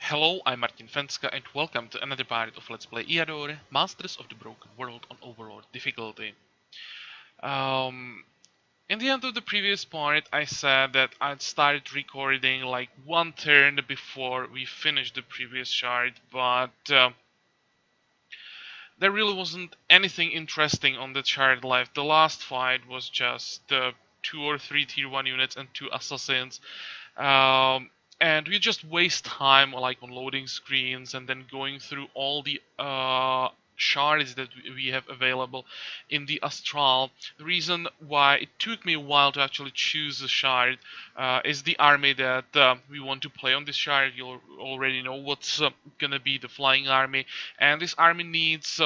Hello, I'm Martin Fenska and welcome to another part of Let's Play Eador, Masters of the Broken World on Overlord difficulty. Um, in the end of the previous part, I said that I'd started recording like one turn before we finished the previous shard, but there really wasn't anything interesting on the shard left. The last fight was just 2 or 3 tier 1 units and 2 assassins. And we just waste time like on loading screens and then going through all the shards that we have available in the Astral. The reason why it took me a while to actually choose a shard is the army that we want to play on this shard. You already know what's gonna be the flying army, and this army needs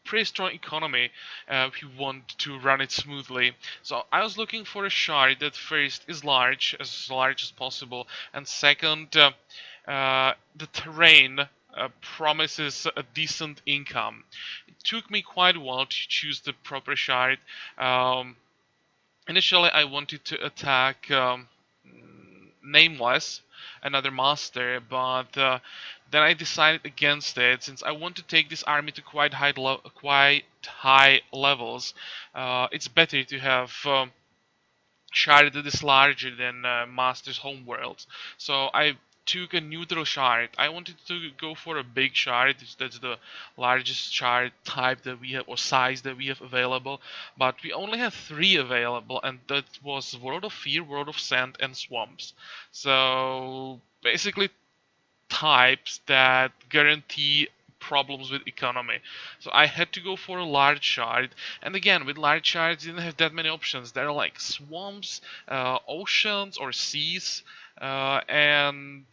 pretty strong economy if you want to run it smoothly. So I was looking for a shard that first is large as possible, and second, the terrain promises a decent income. It took me quite a while to choose the proper shard. Initially, I wanted to attack Nameless, another master, but then I decided against it since I want to take this army to quite high levels. It's better to have shard that is larger than Master's homeworld. So I took a neutral shard. I wanted to go for a big shard. That's the largest shard type that we have or size that we have available. But we only have 3 available, and that was World of Fear, World of Sand, and Swamps. So basically types that guarantee problems with economy. So I had to go for a large shard, and again with large shards you didn't have that many options. There are like swamps, oceans or seas, and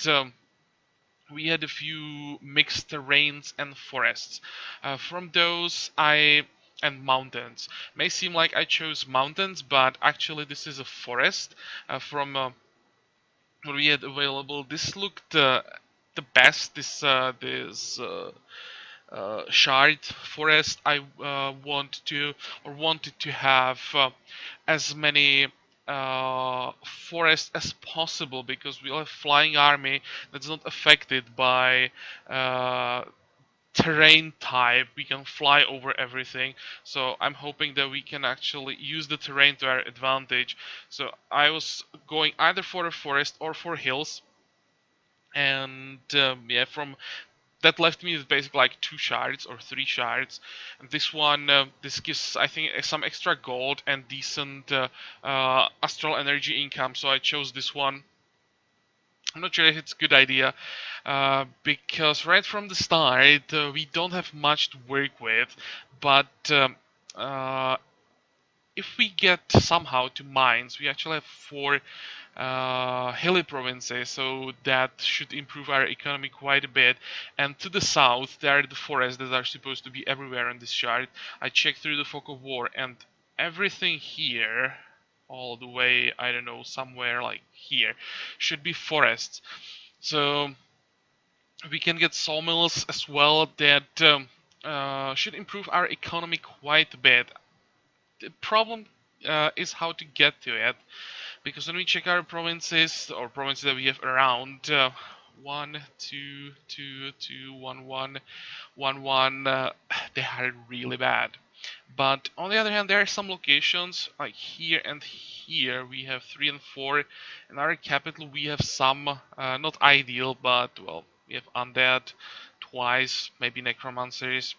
we had a few mixed terrains and forests. From those and mountains. May seem like I chose mountains, but actually this is a forest from what we had available. This looked the best. This shard forest. I wanted to have as many forests as possible because we have a flying army that's not affected by terrain type. We can fly over everything, so I'm hoping that we can actually use the terrain to our advantage. So I was going either for a forest or for hills, and yeah, from that left me with basically like 2 shards or 3 shards, and this one this gives I think some extra gold and decent astral energy income, so I chose this one. I'm not sure if it's a good idea because right from the start we don't have much to work with, but uh, if we get somehow to mines, we actually have 4 hilly provinces, so that should improve our economy quite a bit. And to the south, there are the forests that are supposed to be everywhere on this chart. I checked through the fog of war, and everything here, all the way, I don't know, somewhere like here, should be forests. So we can get sawmills as well that should improve our economy quite a bit. The problem is how to get to it, because when we check our provinces or provinces that we have around 1 2 2 2 1 1 1 1 they are really bad. But on the other hand, there are some locations like here and here we have 3 and 4. In our capital we have some not ideal, but well, we have undead twice, maybe necromancers.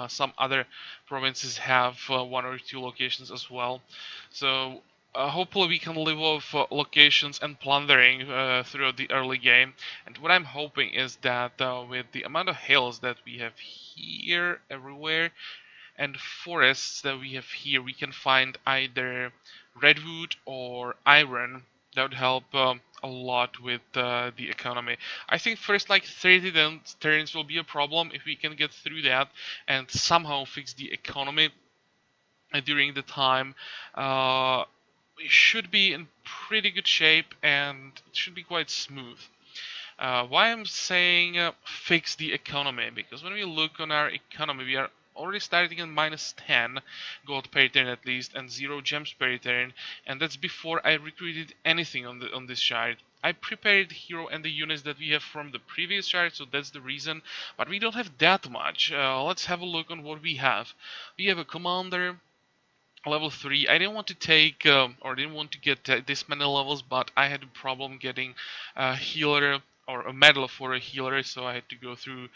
Some other provinces have 1 or 2 locations as well. So hopefully we can live off locations and plundering throughout the early game. And what I'm hoping is that with the amount of hills that we have here everywhere and forests that we have here, we can find either redwood or iron. That would help a lot with the economy. I think first like 30 turns will be a problem. If we can get through that and somehow fix the economy during the time, we should be in pretty good shape and it should be quite smooth. Why I'm saying fix the economy? Because when we look on our economy, we are already starting at -10 gold per turn at least, and 0 gems per turn, and that's before I recruited anything on this shard. I prepared the hero and the units that we have from the previous shard, so that's the reason. But we don't have that much. Let's have a look on what we have. We have a commander, level 3. I didn't want to take or didn't want to get this many levels, but I had a problem getting a healer or a medal for a healer, so I had to go through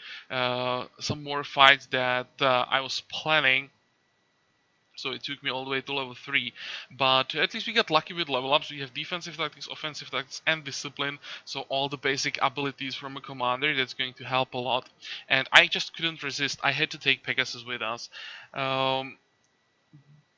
some more fights that I was planning. So it took me all the way to level 3, but at least we got lucky with level ups. We have defensive tactics, offensive tactics, and discipline, so all the basic abilities from a commander. That's going to help a lot, and I just couldn't resist. I had to take Pegasus with us.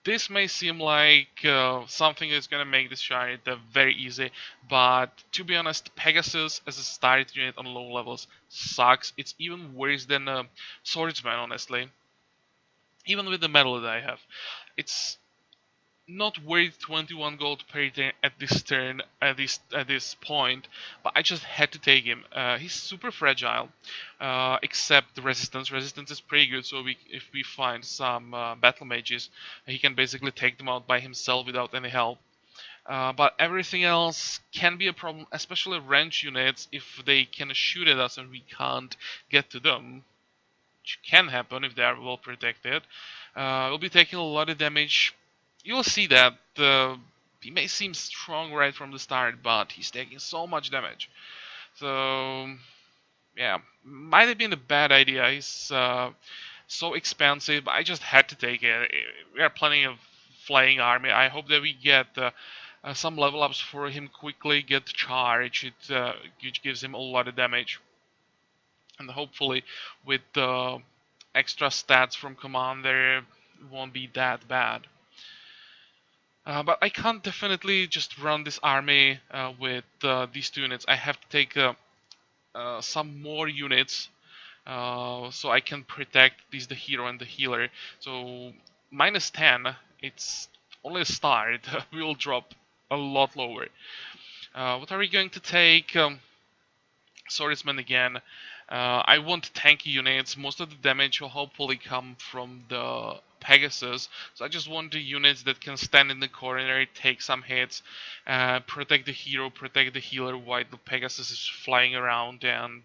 This may seem like something that's going to make this shard very easy, but to be honest, Pegasus as a start unit on low levels sucks. It's even worse than Swordsman, honestly. Even with the medal that I have. It's not worth 21 gold per turn at this turn, at this point, but I just had to take him. He's super fragile, except the resistance. Resistance is pretty good, so if we find some battle mages, he can basically take them out by himself without any help. But everything else can be a problem, especially range units if they can shoot at us and we can't get to them, which can happen if they are well protected. We'll be taking a lot of damage. You'll see that he may seem strong right from the start, but he's taking so much damage. So yeah, might have been a bad idea. He's so expensive, but I just had to take it. We are planning a flying army. I hope that we get some level ups for him quickly, get charge, which gives him a lot of damage. And hopefully with the extra stats from Commander, it won't be that bad. But I can't definitely just run this army with these two units. I have to take some more units so I can protect these the hero and the healer. So -10, it's only a start. We will drop a lot lower. What are we going to take? Swordsman again. I want tanky units. Most of the damage will hopefully come from the Pegasus. So I just want the units that can stand in the corner, take some hits, protect the hero, protect the healer while the Pegasus is flying around and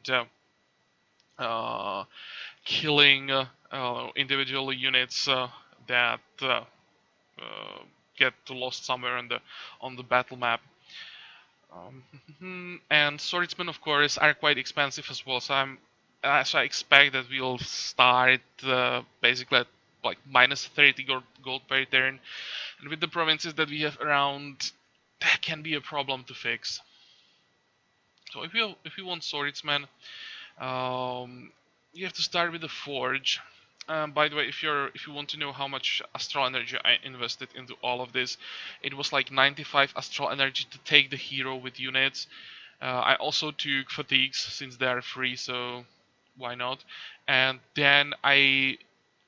killing individual units that get lost somewhere on the battle map. And swordsmen, of course, are quite expensive as well. So I expect that we'll start basically at like -30 gold per turn, and with the provinces that we have around, that can be a problem to fix. So if we want swordsmen, you have to start with the forge. By the way, if you want to know how much astral energy I invested into all of this, it was like 95 astral energy to take the hero with units. I also took fatigues since they are free, so why not? And then I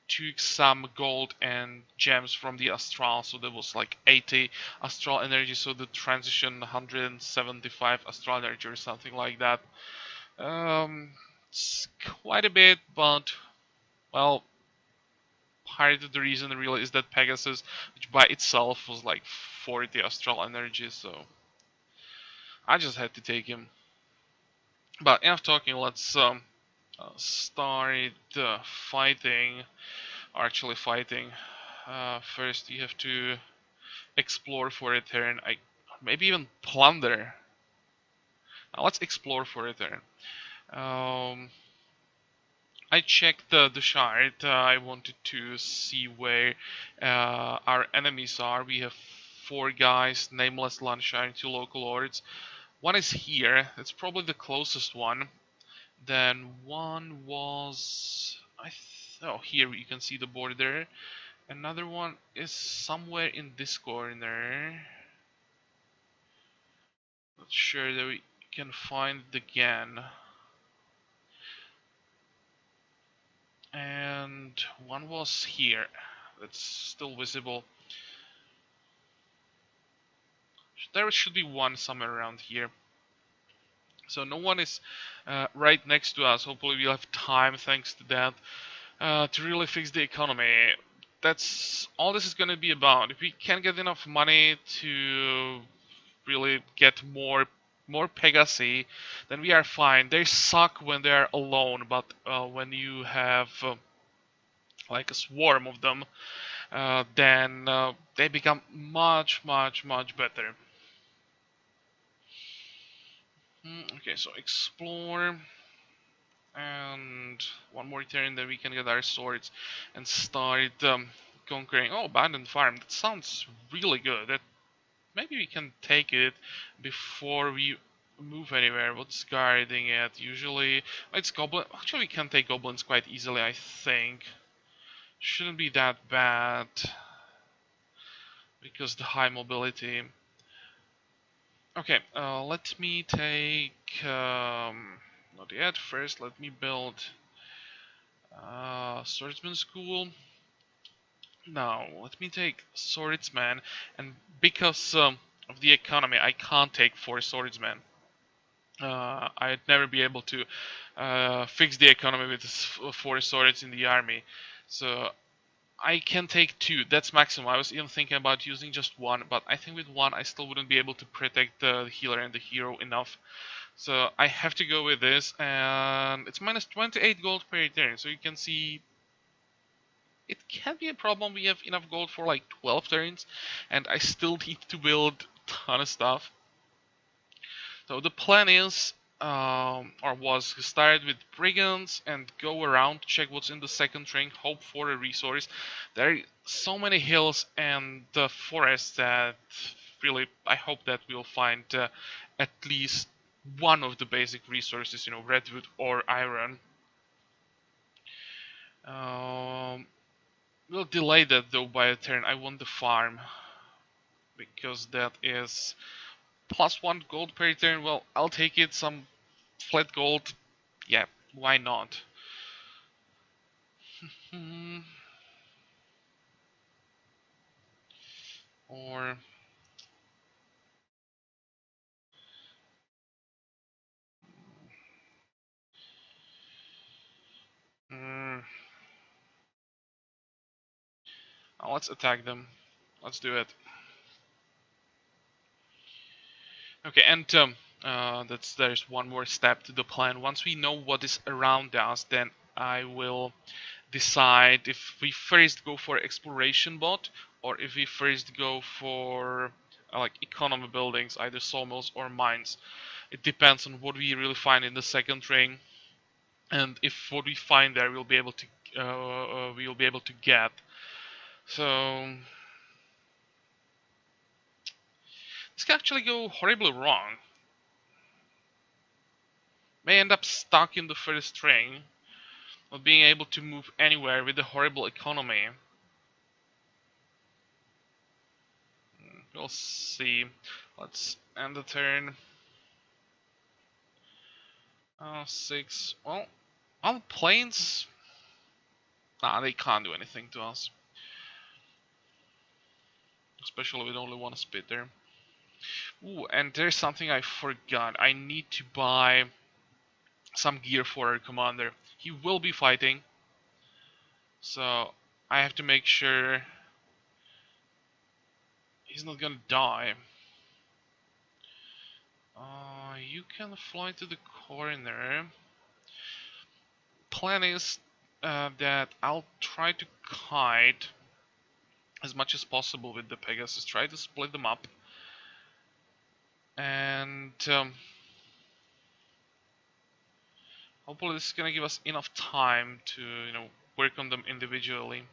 took some gold and gems from the astral, so there was like 80 astral energy, so the transition 175 astral energy or something like that. It's quite a bit, but well, part of the reason really is that Pegasus, which by itself was like 40 astral energy, so I just had to take him. But enough talking, let's start fighting, or actually fighting. First you have to explore for a turn, maybe even plunder. Now let's explore for a turn. I checked the shard. I wanted to see where our enemies are. We have 4 guys, Nameless, Landshire, and 2 local lords. One is here. It's probably the closest one. Then one was... oh, here you can see the border. Another one is somewhere in this corner. Not sure that we can find it again. And one was here. That's still visible. There should be one somewhere around here. So no one is right next to us. Hopefully we'll have time thanks to that. to really fix the economy. That's all this is going to be about. If we can get enough money to really get more Pegasi, then we are fine. They suck when they're alone, but when you have like a swarm of them, then they become much better. Okay, so explore. And one more turn, then we can get our swords and start conquering. Oh, abandoned farm. That sounds really good. That maybe we can take it before we move anywhere. What's guarding it? Usually, it's goblin. Actually, we can take goblins quite easily, I think. Shouldn't be that bad because the high mobility. Okay, let me take. Not yet. First, let me build swordsman school. Now, let me take swordsman, and because of the economy, I can't take 4 swordsmen. I'd never be able to fix the economy with 4 swords in the army. So I can take 2. That's maximum. I was even thinking about using just 1, but I think with 1 I still wouldn't be able to protect the healer and the hero enough. So I have to go with this, and it's minus 28 gold per turn. So you can see it can be a problem. We have enough gold for like 12 turns, and I still need to build a ton of stuff. So the plan is, or was, start with brigands and go around, check what's in the second ring, hope for a resource. There are so many hills and forests that really, I hope that we'll find at least one of the basic resources, redwood or iron. Um, we'll delay that though by a turn. I want the farm because that is +1 gold per turn. Well, I'll take it. Some flat gold. Yeah, why not? Hmm. Or mm, let's attack them. Let's do it. Okay, and there's one more step to the plan. Once we know what is around us, then I will decide if we first go for exploration bot or if we first go for like economy buildings, either sawmills or mines. It depends on what we really find in the second ring, and if what we find there we'll be able to get. So this can actually go horribly wrong. May end up stuck in the first ring, not being able to move anywhere with a horrible economy. We'll see. Let's end the turn. 6. Well, on planes, nah, they can't do anything to us. Especially with only 1 spitter. Ooh, and there's something I forgot. I need to buy some gear for our commander. He will be fighting, so I have to make sure he's not gonna die. You can fly to the corner. Plan is that I'll try to kite as much as possible with the Pegasus. Try to split them up, and hopefully this is gonna give us enough time to work on them individually.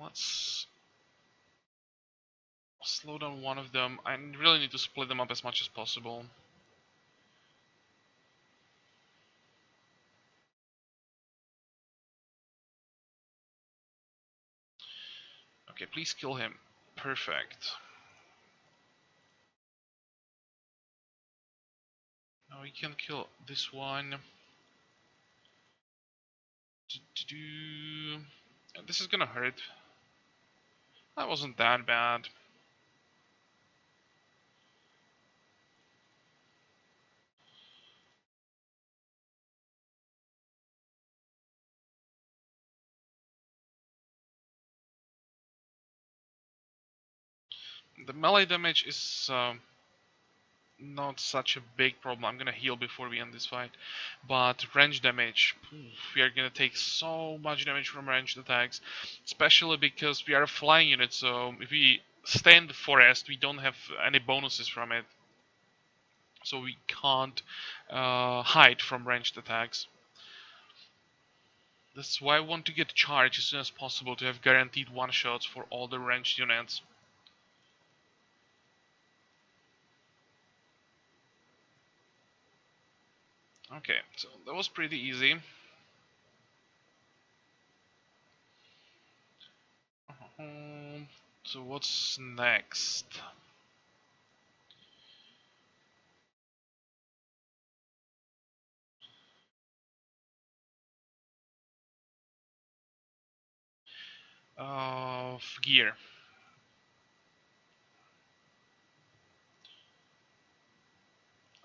Let's slow down one of them. I really need to split them up as much as possible. Okay, please kill him. Perfect. Now we can kill this one. This is gonna hurt. That wasn't that bad. The melee damage is not such a big problem. I'm gonna heal before we end this fight. But range damage, we are gonna take so much damage from ranged attacks, especially because we are a flying unit. So if we stay in the forest, we don't have any bonuses from it. So we can't hide from ranged attacks. That's why I want to get charged as soon as possible to have guaranteed one-shots for all the ranged units. Okay, so that was pretty easy. So what's next? Gear.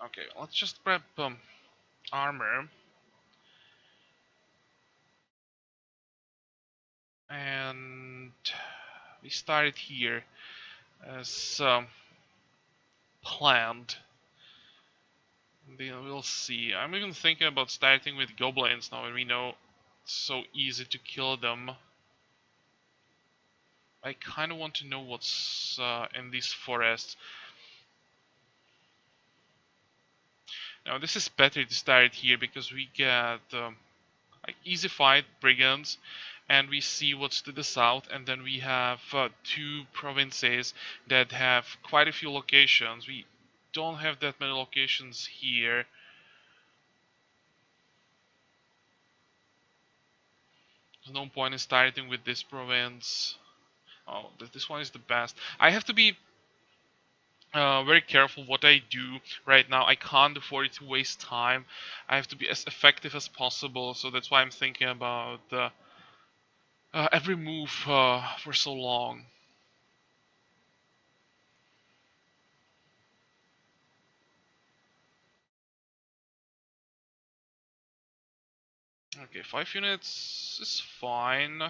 Okay, let's just grab armor. And we started here as planned. Then we'll see. I'm even thinking about starting with goblins now, and we know it's so easy to kill them. I kind of want to know what's in these forests. Now this is better to start here because we get like easy fight brigands, and we see what's to the south, and then we have two provinces that have quite a few locations. We don't have that many locations here. There's no point in starting with this province. Oh, this one is the best. I have to be very careful what I do right now. I can't afford to waste time. I have to be as effective as possible, so that's why I'm thinking about every move for so long. Okay, 5 units is fine.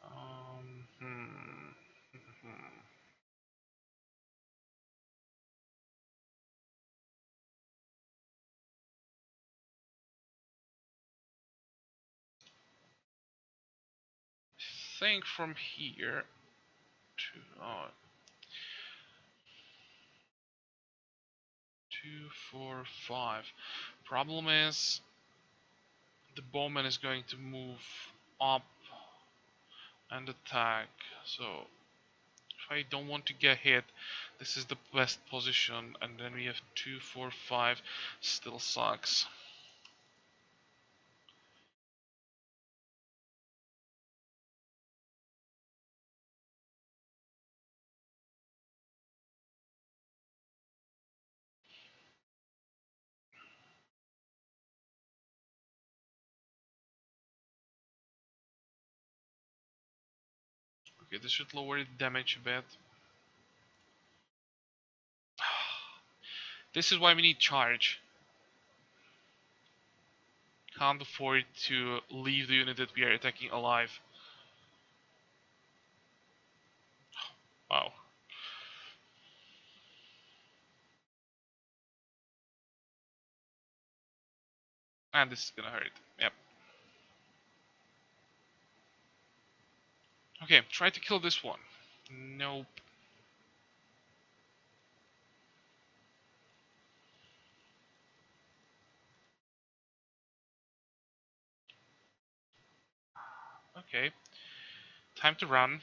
Um, hmm. I think from here to 2, 4, 5. Problem is the bowman is going to move up and attack. So if I don't want to get hit, this is the best position. And then we have 2, 4, 5. Still sucks. Okay, this should lower the damage a bit. This is why we need charge. Can't afford to leave the unit that we are attacking alive. Wow. And this is gonna hurt. Yep. Okay, try to kill this one. Nope. Okay. Time to run.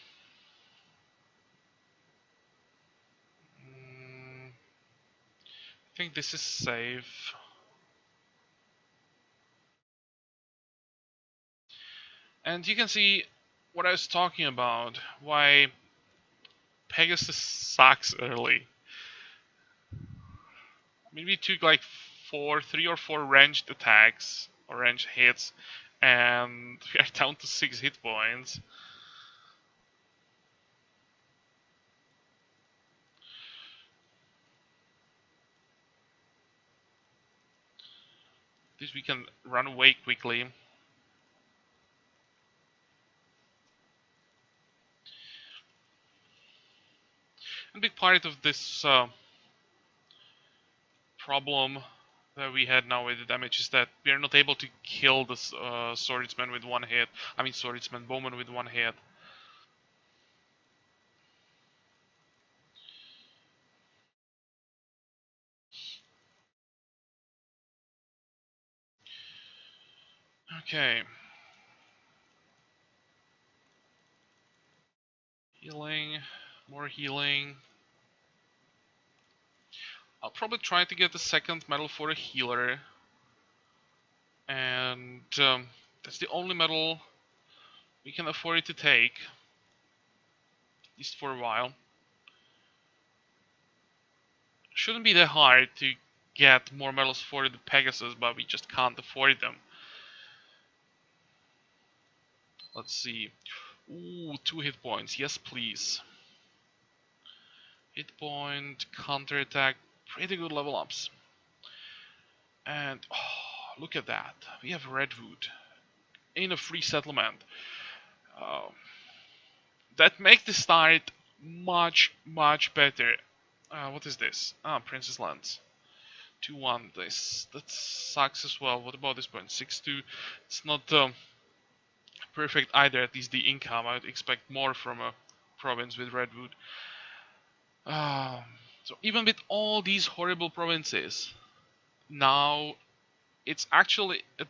I think this is safe. And you can see what I was talking about. Why Pegasus sucks early. I mean, we took like 3 or 4 ranged attacks or ranged hits, and we are down to 6 hit points. At least we can run away quickly. A big part of this problem that we had now with the damage is that we are not able to kill the swordsman with one hit. I mean swordsman, bowman with one hit. Okay. Healing, more healing. I'll probably try to get the second medal for a healer. And that's the only medal we can afford to take. At least for a while. Shouldn't be that hard to get more medals for the Pegasus, but we just can't afford them. Let's see. Ooh, 2 hit points. Yes, please. Hit point, counter attack, pretty good level ups. And oh, look at that. We have Redwood in a free settlement. Uh, that makes the start much better. What is this? Ah, Princess Lands. 2-1. This that sucks as well. What about this point? 6-2. It's not perfect either. At least the income. I would expect more from a province with Redwood. So even with all these horrible provinces, now it's actually a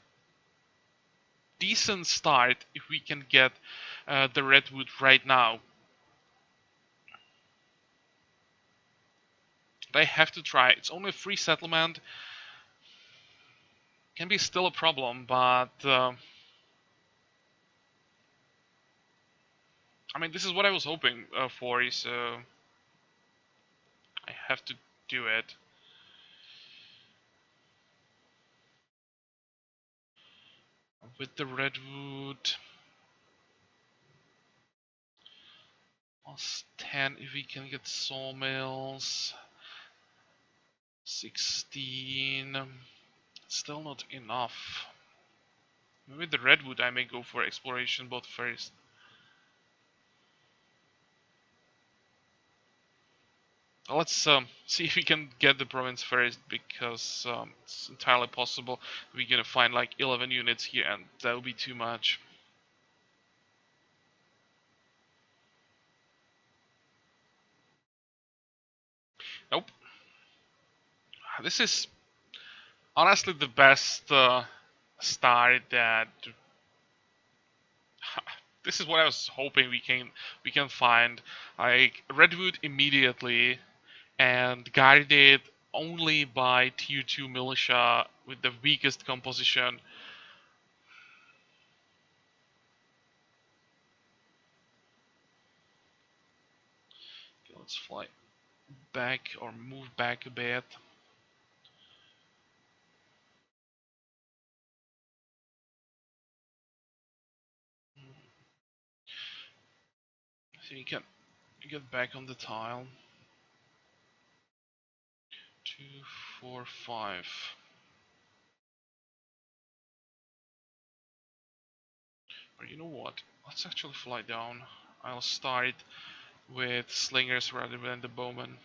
decent start if we can get the Redwood right now. They have to try. It's only a free settlement. Can be still a problem, but I mean, this is what I was hoping for, so I have to do it. With the Redwood, plus 10 if we can get sawmills. 16, still not enough. With the Redwood I may go for exploration both first. Let's see if we can get the province first, because it's entirely possible we're gonna find like 11 units here and that will be too much. Nope. This is honestly the best start that this is what I was hoping we can find. Like Redwood immediately and guided only by tier 2 militia with the weakest composition. Okay, let's fly back or move back a bit. So you can get back on the tile. 2, 4, 5. Or you know what? Let's actually fly down. I'll start with slingers rather than the bowmen.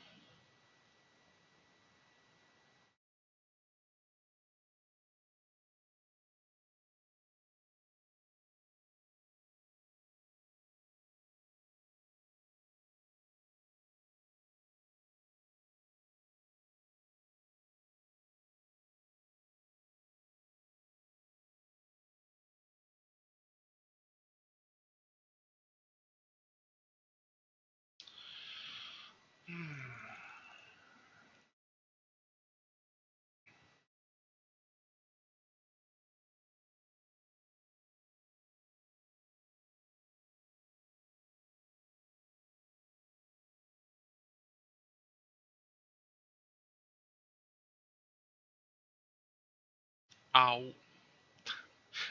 Ow.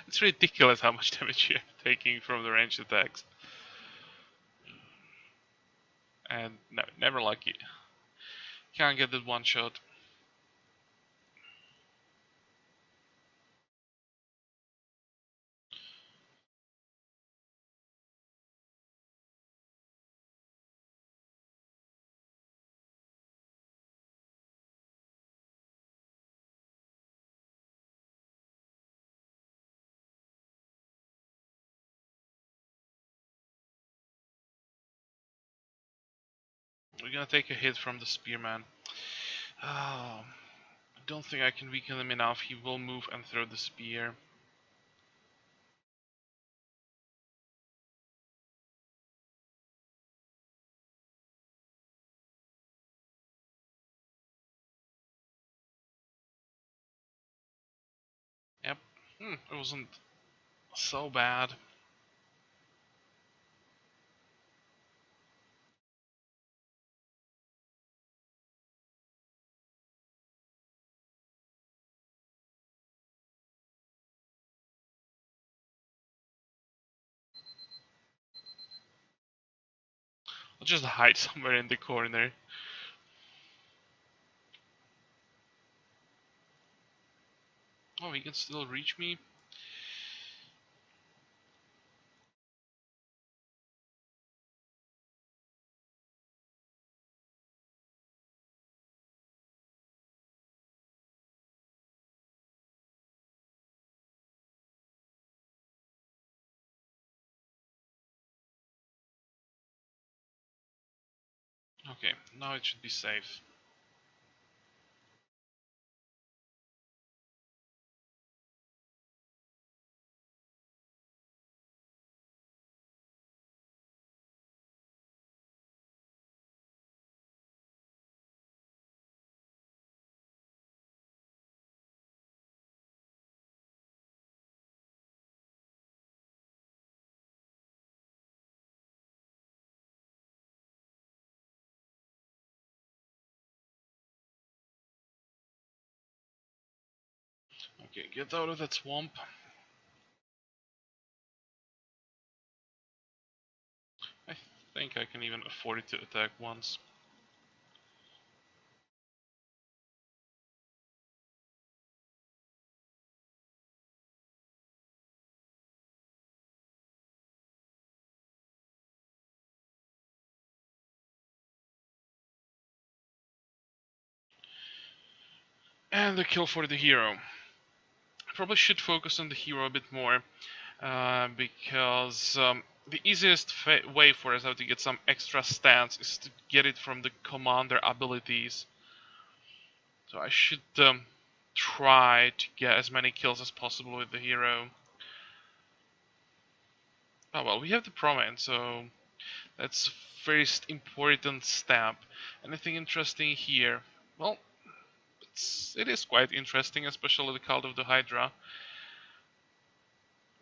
It's ridiculous how much damage you're taking from the ranged attacks. And no, never lucky. Can't get that one shot. We're gonna take a hit from the spearman. I don't think I can weaken him enough. He will move and throw the spear. Yep. It wasn't so bad. I'll just hide somewhere in the corner. Oh, he can still reach me? Okay, now it should be safe. Okay, get out of that swamp. I think I can even afford it to attack once. And the kill for the hero. I probably should focus on the hero a bit more, because the easiest way for us to get some extra stats is to get it from the commander abilities. So I should try to get as many kills as possible with the hero. Oh well, we have the prominent, so that's first important step. Anything interesting here? Well, it is quite interesting, especially the Cult of the Hydra.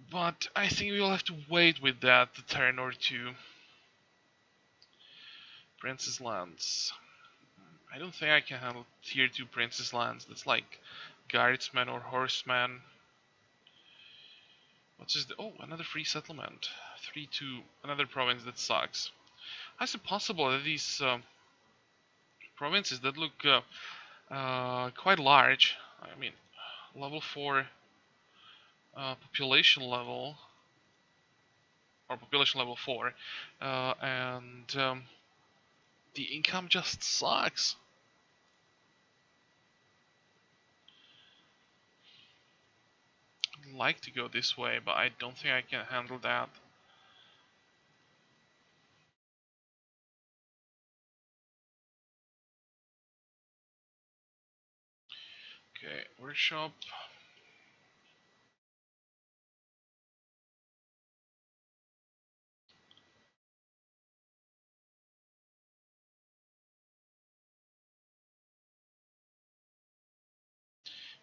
But I think we'll have to wait with that a turn or two. Princess Lands. I don't think I can handle tier 2 Princess Lands. That's like Guardsman or Horseman. What's this? Oh, another free settlement. 3-2. Another province that sucks. How's it possible that these provinces that look quite large, I mean, level 4 population level, or population level 4, and the income just sucks. I'd like to go this way, but I don't think I can handle that. Okay, workshop.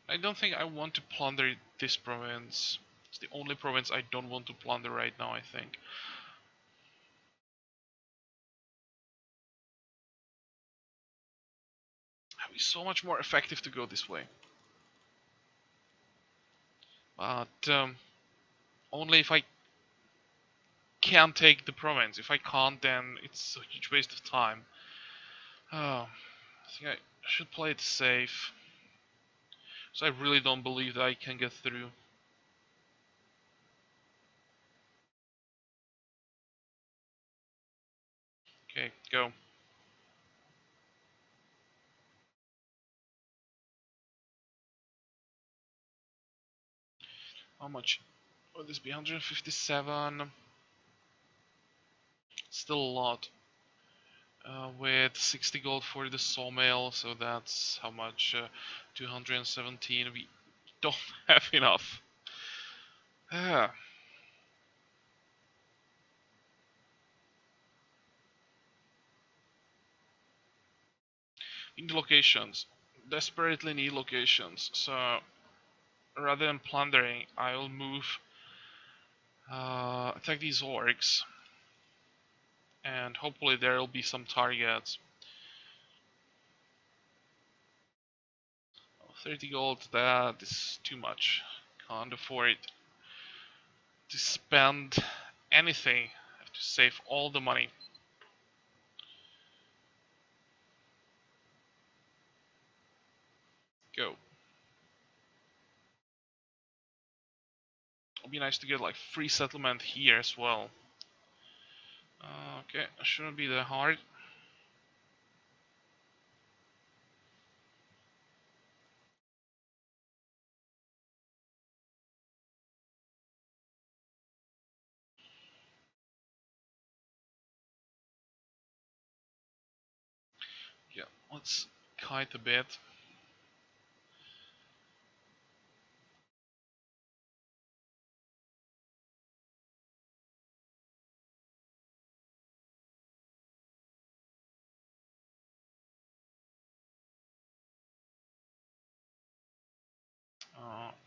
I don't think I want to plunder this province. It's the only province I don't want to plunder right now, I think. It would be so much more effective to go this way. But only if I can take the province. If I can't, then it's a huge waste of time. I think I should play it safe. So I really don't believe that I can get through. Okay, go. How much would this be? 157. Still a lot. with 60 gold for the sawmill, so that's how much? 217. We don't have enough. Ah, need locations. Desperately need locations. So rather than plundering, I'll move, attack these orcs, and hopefully there'll be some targets. 30 gold, that is too much. Can't afford to spend anything. I have to save all the money. Go. It'll be nice to get like free settlement here as well. Okay, shouldn't be that hard. Yeah, let's kite a bit.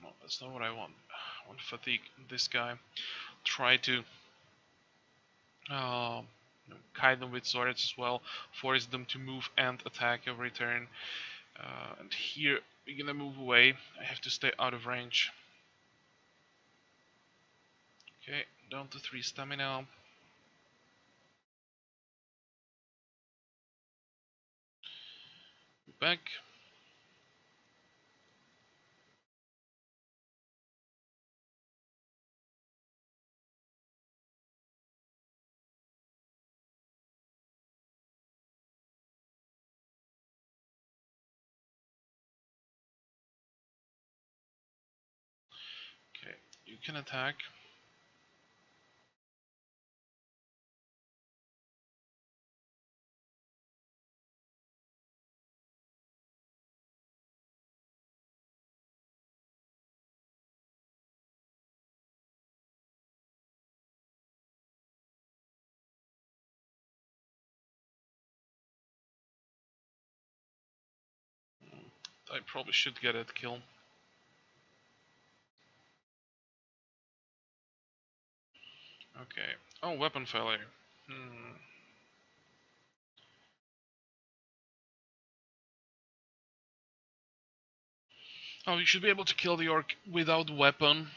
No, that's not what I want. I want to fatigue this guy. Try to kite them with swords as well. Force them to move and attack every turn. And here we're gonna move away. I have to stay out of range. Okay, down to 3 stamina. Back. Okay, you can attack. I probably should get that kill. Okay. Oh, weapon failure. Hmm. Oh, you should be able to kill the orc without weapon.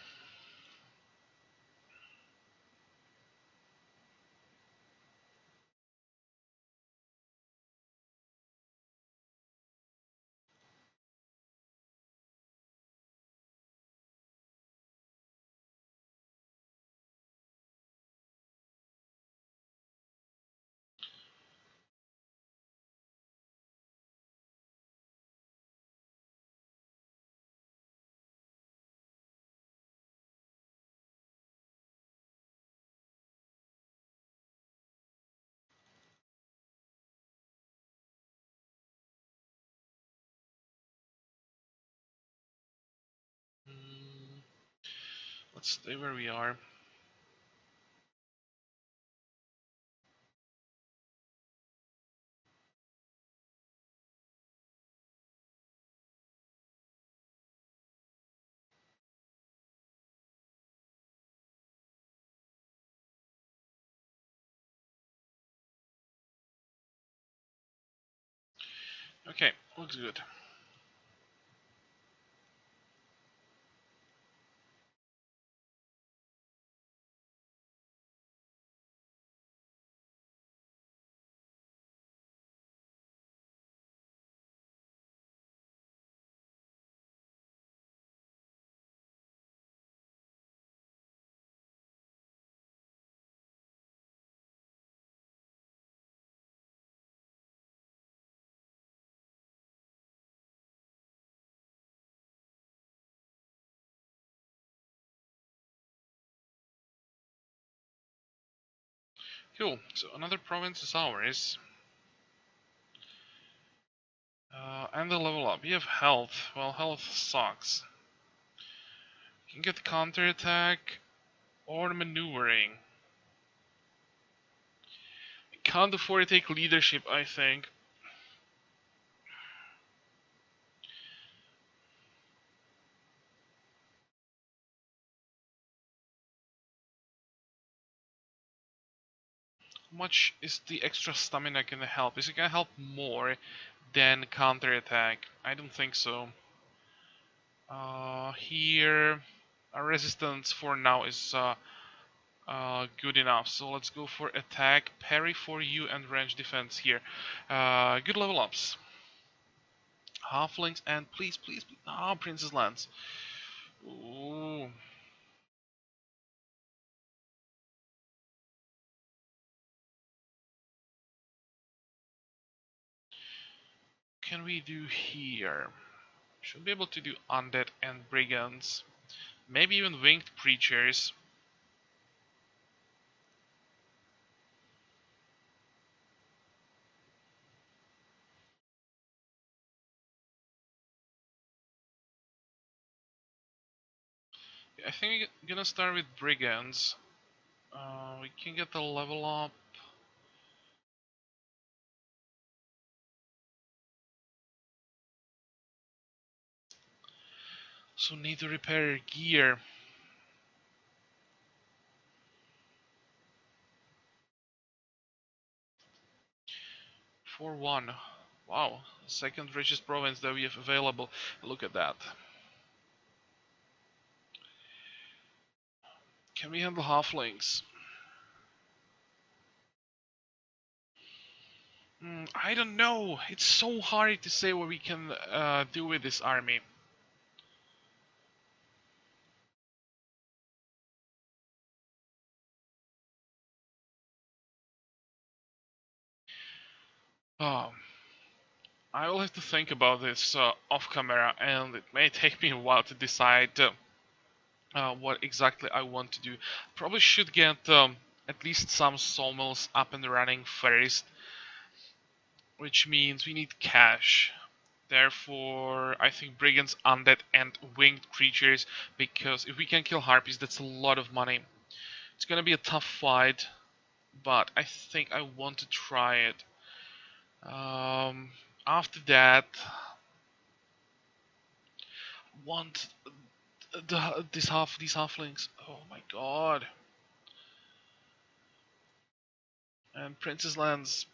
Hmm. Let's stay where we are. Okay, looks good. Cool. So another province is ours. And the level up. We have health. Well, health sucks. You can get counterattack or maneuvering. Can't afford to take leadership, I think. How much is the extra stamina gonna help? Is it gonna help more than counterattack? I don't think so. Here, our resistance for now is good enough. So let's go for attack, parry for you, and range defense here. Good level ups. Halflings and please, please, please. Ah, Princess Lands. Ooh. Can we do here? Should be able to do undead and brigands. Maybe even winged creatures. I think we're gonna start with brigands. We can get the level up. So need to repair gear. For one. Wow, second richest province that we have available. Look at that. Can we handle halflings? I don't know. It's so hard to say what we can do with this army. Um, I will have to think about this off camera, and it may take me a while to decide what exactly I want to do. Probably should get at least some sawmills up and running first, which means we need cash. Therefore, I think brigands, undead, and winged creatures, because if we can kill harpies, that's a lot of money. It's gonna be a tough fight, but I think I want to try it. After that, want these halflings. Oh my god! And Princess Lands.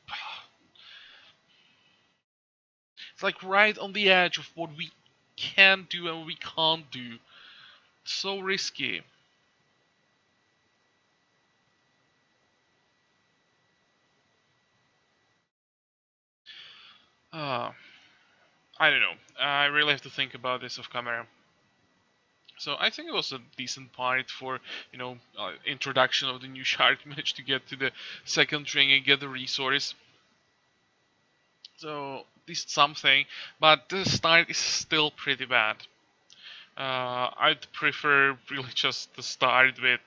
It's like right on the edge of what we can do and what we can't do. So risky. Uh, I don't know. I really have to think about this off camera. So I think it was a decent part for, introduction of the new shark. Managed to get to the second ring and get the resource. So this is something, but the start is still pretty bad. I'd prefer really just to start with,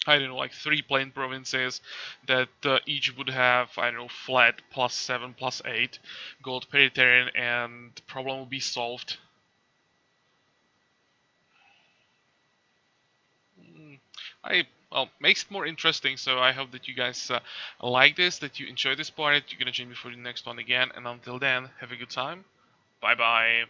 I don't know, like 3 plain provinces that each would have, I don't know, flat +7, +8 gold per turn, and the problem will be solved. Mm, well, makes it more interesting, so I hope that you guys like this, that you enjoy this part. You're gonna join me for the next one again, and until then, have a good time. Bye bye.